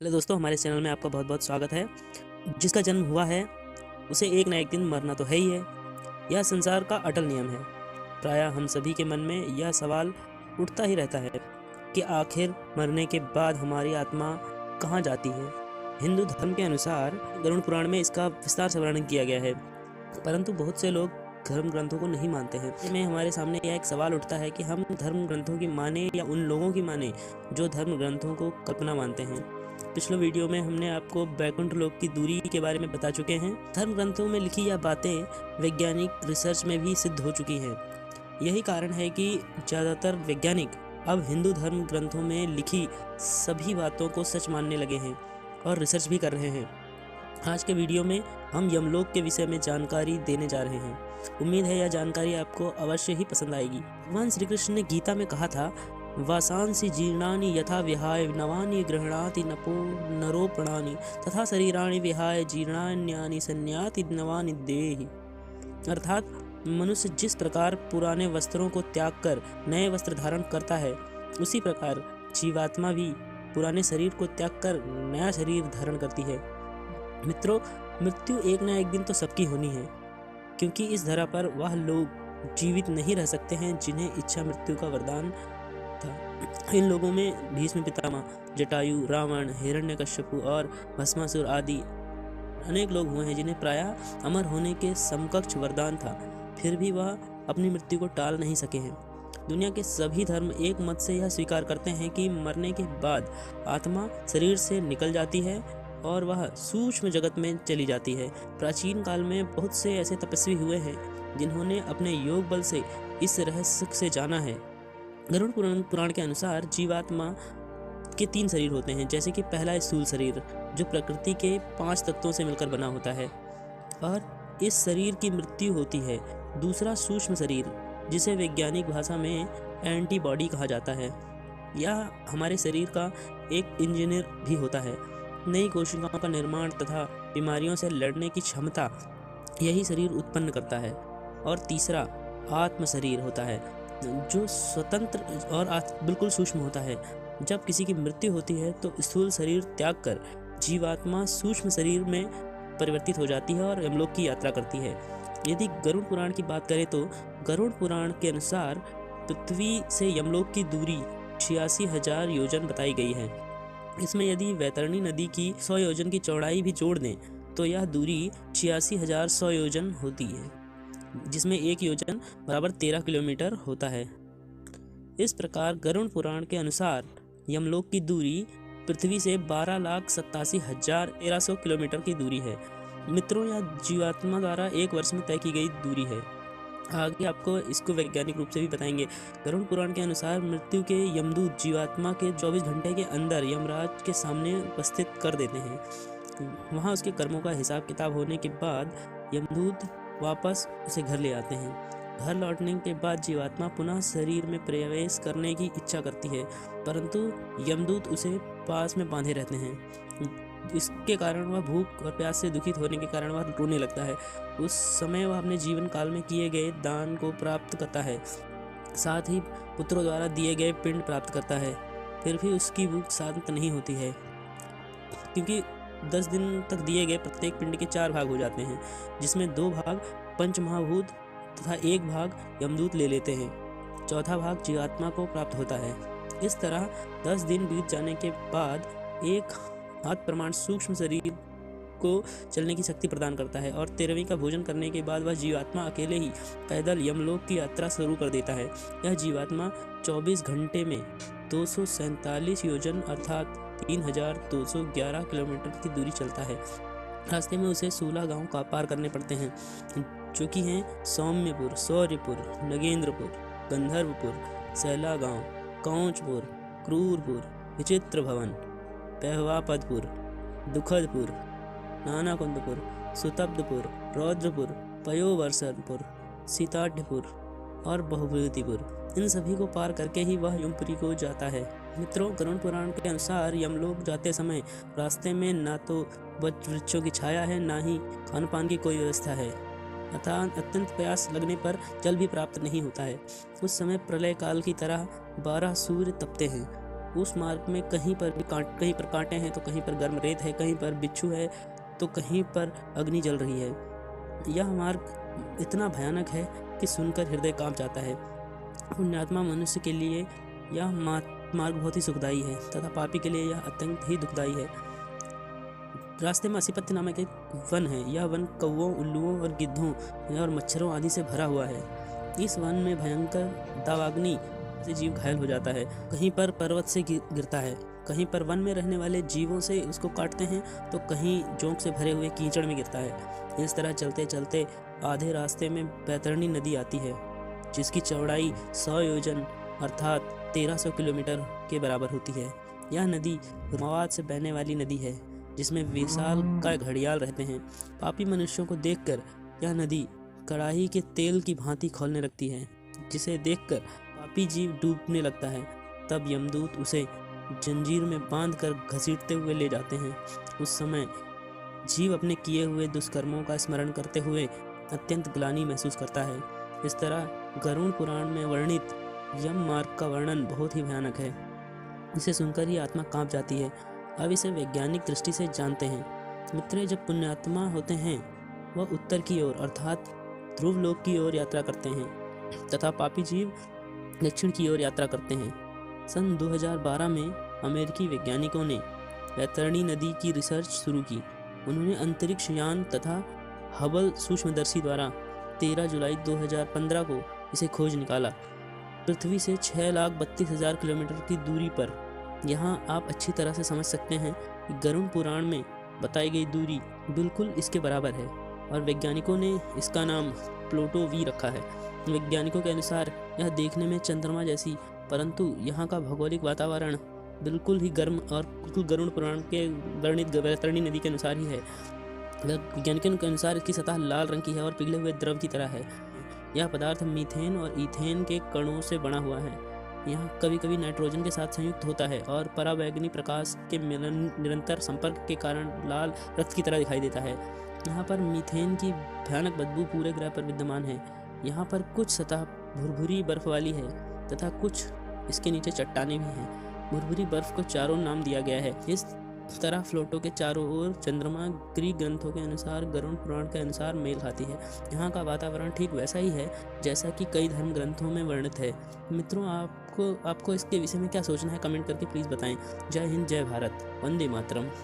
Hello दोस्तों, हमारे channel में आपका बहुत बहुत स्वागत है। जिसका जन्म हुआ है उसे एक ना एक दिन मरना तो है ही है। यह संसार का अटल नियम है। प्रायः हम सभी के मन में यह सवाल उठता ही रहता है कि आखिर मरने के बाद हमारी आत्मा कहाँ जाती है। हिंदू धर्म के अनुसार गरुड़ पुराण में इसका विस्तार से वर्णन किया गया है, परंतु बहुत से लोग धर्म ग्रंथों को नहीं मानते हैं। ऐसे में हमारे सामने यह एक सवाल उठता है कि हम धर्म ग्रंथों की माने या उन लोगों की माने जो धर्म ग्रंथों को कल्पना मानते हैं। पिछले वीडियो में हमने आपको वैकुंठ लोक की दूरी के बारे में बता चुके हैं। धर्म ग्रंथों में लिखी यह बातें वैज्ञानिक रिसर्च में भी सिद्ध हो चुकी हैं। यही कारण है कि ज़्यादातर वैज्ञानिक अब हिंदू धर्म ग्रंथों में लिखी सभी बातों को सच मानने लगे हैं और रिसर्च भी कर रहे हैं। आज के वीडियो में हम यमलोक के विषय में जानकारी देने जा रहे हैं। उम्मीद है यह जानकारी आपको अवश्य ही पसंद आएगी। भगवान श्री कृष्ण ने गीता में कहा था, वासांसि जीर्णानि यथा विहाय नवानि गृह्णाति नरोपणानि तथा शरीराणि विहाय जीर्णान्यानि संयाति नवानि देहि। अर्थात मनुष्य जिस प्रकार पुराने वस्त्रों को त्याग कर नए वस्त्र धारण करता है, उसी प्रकार जीवात्मा भी पुराने शरीर को त्याग कर नया शरीर धारण करती है। मित्रों, मृत्यु एक न एक दिन तो सबकी होनी है, क्योंकि इस धरा पर वह लोग जीवित नहीं रह सकते हैं जिन्हें इच्छा मृत्यु का वरदान था। इन लोगों में भीष्म पितामह, जटायु, रावण, हिरण्यकश्यपु और भस्मासुर आदि अनेक लोग हुए हैं जिन्हें प्रायः अमर होने के समकक्ष वरदान था, फिर भी वह अपनी मृत्यु को टाल नहीं सके हैं। दुनिया के सभी धर्म एक मत से यह स्वीकार करते हैं कि मरने के बाद आत्मा शरीर से निकल जाती है और वह सूक्ष्म जगत में चली जाती है। प्राचीन काल में बहुत से ऐसे तपस्वी हुए हैं जिन्होंने अपने योग बल से इस रहस्य से जाना है। गरुड़ पुराण के अनुसार जीवात्मा के 3 शरीर होते हैं, जैसे कि पहला स्थूल शरीर जो प्रकृति के 5 तत्वों से मिलकर बना होता है और इस शरीर की मृत्यु होती है। दूसरा सूक्ष्म शरीर जिसे वैज्ञानिक भाषा में एंटीबॉडी कहा जाता है, यह हमारे शरीर का एक इंजीनियर भी होता है। नई कोशिकाओं का निर्माण तथा बीमारियों से लड़ने की क्षमता यही शरीर उत्पन्न करता है। और तीसरा आत्म शरीर होता है जो स्वतंत्र और बिल्कुल सूक्ष्म होता है। जब किसी की मृत्यु होती है तो स्थूल शरीर त्याग कर जीवात्मा सूक्ष्म शरीर में परिवर्तित हो जाती है और यमलोक की यात्रा करती है। यदि गरुड़ पुराण की बात करें तो गरुड़ पुराण के अनुसार पृथ्वी से यमलोक की दूरी 86,000 योजन बताई गई है। इसमें यदि वैतरणी नदी की 100 योजन की चौड़ाई भी जोड़ दें तो यह दूरी 86,100 योजन होती है, जिसमें 1 योजन बराबर 13 किलोमीटर होता है। इस प्रकार गरुड़ पुराण के अनुसार यमलोक की दूरी पृथ्वी से 12,87,1300 किलोमीटर की दूरी है। मित्रों, यह जीवात्मा द्वारा 1 वर्ष में तय की गई दूरी है। आगे आपको इसको वैज्ञानिक रूप से भी बताएंगे। गरुड़ पुराण के अनुसार मृत्यु के यमदूत जीवात्मा के 24 घंटे के अंदर यमराज के सामने उपस्थित कर देते हैं। वहाँ उसके कर्मों का हिसाब किताब होने के बाद यमदूत वापस उसे घर ले आते हैं। घर लौटने के बाद जीवात्मा पुनः शरीर में प्रवेश करने की इच्छा करती है, परंतु यमदूत उसे पास में बांधे रहते हैं। इसके कारण वह भूख और प्यास से दुखित होने के कारण वह रोने लगता है। उस समय वह अपने जीवन काल में किए गए दान को प्राप्त करता है, साथ ही पुत्रों द्वारा दिए गए पिंड प्राप्त करता है। फिर भी उसकी भूख शांत नहीं होती है, क्योंकि 10 दिन तक दिए गए प्रत्येक पिंड के 4 भाग हो जाते हैं, जिसमें 2 भाग पंचमहाभूत तथा 1 भाग यमदूत ले लेते हैं। चौथा भाग जीवात्मा को प्राप्त होता है। इस तरह 10 दिन बीत जाने के बाद एक हाथ प्रमाण सूक्ष्म शरीर को चलने की शक्ति प्रदान करता है और 13वीं का भोजन करने के बाद वह जीवात्मा अकेले ही पैदल यमलोक की यात्रा शुरू कर देता है। यह जीवात्मा 24 घंटे में 247 योजन अर्थात 3,211 किलोमीटर की दूरी चलता है। रास्ते में उसे 16 गांव का पार करने पड़ते हैं, जो कि हैं सौम्यपुर, शौर्यपुर, नगेंद्रपुर, गंधर्वपुर, सैला गांव, कौंचपुर, क्रूरपुर, विचित्र भवन, पहवापदपुर, दुखदपुर, नानाकुंदपुर, सुतब्धपुर, रौद्रपुर, पयोवर्षणपुर, सीताढ़पुर और बहुभूतिपुर। इन सभी को पार करके ही वह यमपुरी को जाता है। मित्रों, गरुड़ पुराण के अनुसार यमलोक जाते समय रास्ते में ना तो वृक्षों की छाया है, ना ही खान पान की कोई व्यवस्था है, अतः अत्यंत प्यास लगने पर जल भी प्राप्त नहीं होता है। उस समय प्रलय काल की तरह 12 सूर्य तपते हैं उस मार्ग में कहीं पर कांटे हैं तो कहीं पर गर्म रेत है, कहीं पर बिच्छू है तो कहीं पर अग्नि जल रही है। यह मार्ग इतना भयानक है कि सुनकर हृदय कांप जाता है। पुण्यात्मा मनुष्य के लिए यह मार्ग बहुत ही सुखदायी है तथा पापी के लिए यह अत्यंत ही दुखदायी है। रास्ते में असीपत्य नामक एक वन है। यह वन कौवों, उल्लुओं और गिद्धों और मच्छरों आदि से भरा हुआ है। इस वन में भयंकर दावाग्नि से जीव घायल हो जाता है, कहीं पर पर्वत से गिरता है, कहीं पर वन में रहने वाले जीवों से उसको काटते हैं तो कहीं जोंक से भरे हुए कीचड़ में गिरता है। इस तरह चलते चलते आधे रास्ते में बैतरणी नदी आती है, जिसकी चौड़ाई 100 योजन अर्थात 1300 किलोमीटर के बराबर होती है। यह नदी मवाद से बहने वाली नदी है, जिसमें विशाल काय घड़ियाल रहते हैं। पापी मनुष्यों को देखकर यह नदी कड़ाही के तेल की भांति खौलने लगती है, जिसे देखकर पापी जीव डूबने लगता है। तब यमदूत उसे जंजीर में बांधकर घसीटते हुए ले जाते हैं। उस समय जीव अपने किए हुए दुष्कर्मों का स्मरण करते हुए अत्यंत ग्लानि महसूस करता है। इस तरह गरुड़ पुराण में वर्णित यम मार्ग का वर्णन बहुत ही भयानक है। इसे सुनकर ही आत्मा कांप जाती है। अब इसे वैज्ञानिक दृष्टि से जानते हैं। मित्र, जब पुण्यात्मा होते हैं वह उत्तर की ओर अर्थात ध्रुव लोक की ओर यात्रा करते हैं तथा पापी जीव दक्षिण की ओर यात्रा करते हैं। सन 2012 में अमेरिकी वैज्ञानिकों ने बैतरणी नदी की रिसर्च शुरू की। उन्होंने अंतरिक्ष यान तथा हबल सूक्ष्मदर्शी द्वारा 13 जुलाई 2015 को इसे खोज निकाला। पृथ्वी से 6,32,000 किलोमीटर की दूरी पर। यहाँ आप अच्छी तरह से समझ सकते हैं कि गरुड़ पुराण में बताई गई दूरी बिल्कुल इसके बराबर है और वैज्ञानिकों ने इसका नाम प्लूटो वी रखा है। वैज्ञानिकों के अनुसार यह देखने में चंद्रमा जैसी, परंतु यहाँ का भौगोलिक वातावरण बिल्कुल ही गर्म और बिल्कुल गरुड़ पुराण के वर्णित बैतरणी नदी के अनुसार ही है। वैज्ञानिकों के अनुसार इसकी सतह लाल रंग की है और पिघले हुए द्रव की तरह है। यह पदार्थ मीथेन और ईथेन के कणों से बना हुआ है। यह कभी कभी नाइट्रोजन के साथ संयुक्त होता है और पराबैंगनी प्रकाश के निरंतर संपर्क के कारण लाल रक्त की तरह दिखाई देता है। यहाँ पर मीथेन की भयानक बदबू पूरे ग्रह पर विद्यमान है। यहाँ पर कुछ सतह भुरभुरी बर्फ वाली है तथा कुछ इसके नीचे चट्टानें भी हैं। भुरभुरी बर्फ को चारों नाम दिया गया है। इस तरह फ्लोटो के चारों ओर चंद्रमा ग्रीक ग्रंथों के अनुसार गरुड़ पुराण के अनुसार मेल खाती है। यहाँ का वातावरण ठीक वैसा ही है जैसा कि कई धर्म ग्रंथों में वर्णित है। मित्रों, आपको इसके विषय में क्या सोचना है कमेंट करके प्लीज़ बताएं। जय हिंद, जय भारत, वंदे मातरम।